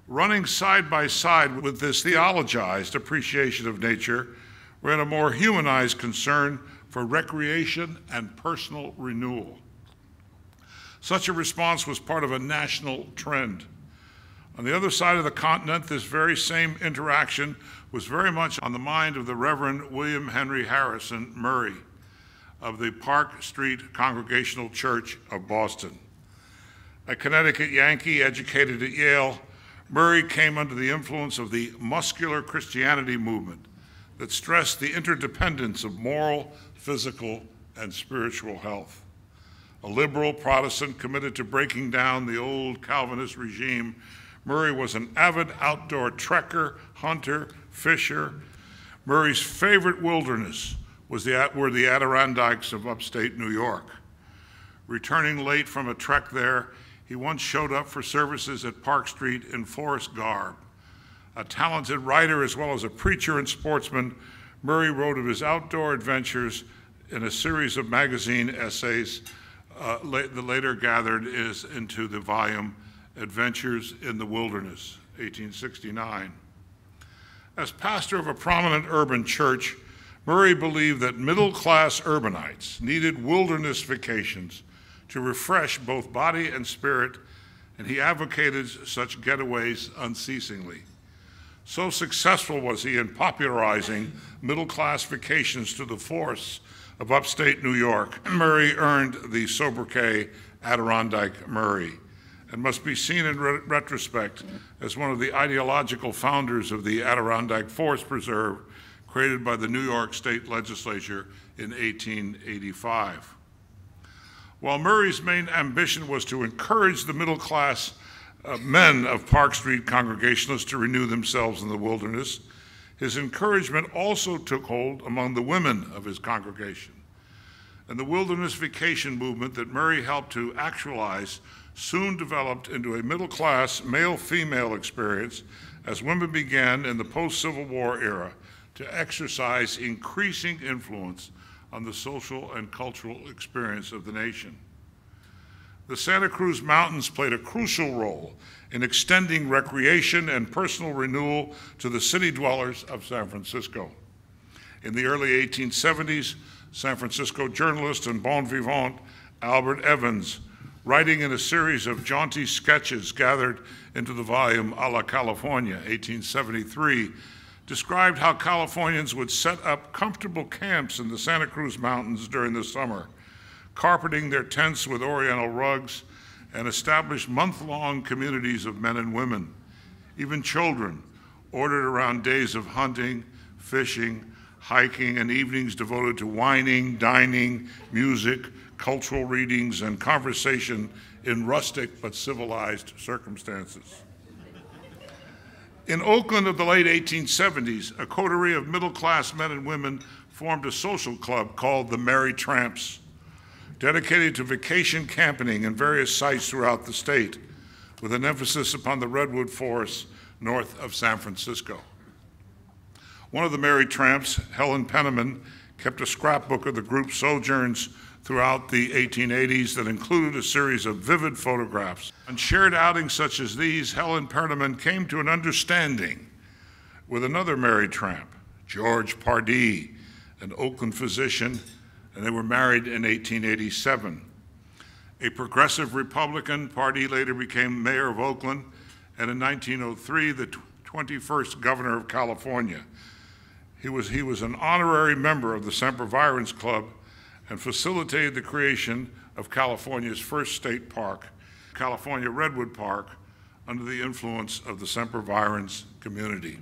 Running side by side with this theologized appreciation of nature ran a more humanized concern for recreation and personal renewal. Such a response was part of a national trend. On the other side of the continent, this very same interaction was very much on the mind of the Reverend William Henry Harrison Murray of the Park Street Congregational Church of Boston. A Connecticut Yankee educated at Yale, Murray came under the influence of the Muscular Christianity movement that stressed the interdependence of moral, physical, and spiritual health. A liberal Protestant committed to breaking down the old Calvinist regime, Murray was an avid outdoor trekker, hunter, fisher. Murray's favorite wilderness were the Adirondacks of upstate New York. Returning late from a trek there, he once showed up for services at Park Street in forest garb. A talented writer as well as a preacher and sportsman, Murray wrote of his outdoor adventures in a series of magazine essays that later gathered into the volume Adventures in the Wilderness, 1869. As pastor of a prominent urban church, Murray believed that middle-class urbanites needed wilderness vacations to refresh both body and spirit, and he advocated such getaways unceasingly. So successful was he in popularizing middle-class vacations to the forests of upstate New York, Murray earned the sobriquet Adirondack Murray, and must be seen in retrospect as one of the ideological founders of the Adirondack Forest Preserve, created by the New York State Legislature in 1885. While Murray's main ambition was to encourage the middle-class men of Park Street Congregationalists to renew themselves in the wilderness, his encouragement also took hold among the women of his congregation. And the wilderness vacation movement that Murray helped to actualize soon developed into a middle-class male-female experience as women began in the post-Civil War era to exercise increasing influence on the social and cultural experience of the nation. The Santa Cruz Mountains played a crucial role in extending recreation and personal renewal to the city dwellers of San Francisco. In the early 1870s, San Francisco journalist and bon vivant Albert Evans, writing in a series of jaunty sketches gathered into the volume A la California, 1873, described how Californians would set up comfortable camps in the Santa Cruz Mountains during the summer, carpeting their tents with oriental rugs, and establish month-long communities of men and women, even children, ordered around days of hunting, fishing, hiking, and evenings devoted to wining, dining, music, cultural readings, and conversation in rustic but civilized circumstances. In Oakland of the late 1870s, a coterie of middle-class men and women formed a social club called the Mary Tramps, dedicated to vacation camping in various sites throughout the state, with an emphasis upon the Redwood forests north of San Francisco. One of the Mary Tramps, Helen Penniman, kept a scrapbook of the group's sojourns throughout the 1880s that included a series of vivid photographs. On shared outings such as these, Helen Penniman came to an understanding with another Mary Tramp, George Pardee, an Oakland physician, and they were married in 1887. A progressive Republican, Pardee later became mayor of Oakland, and in 1903, the 21st governor of California. He was an honorary member of the Sempervirens Club and facilitated the creation of California's first state park, California Redwood Park, under the influence of the Sempervirens community.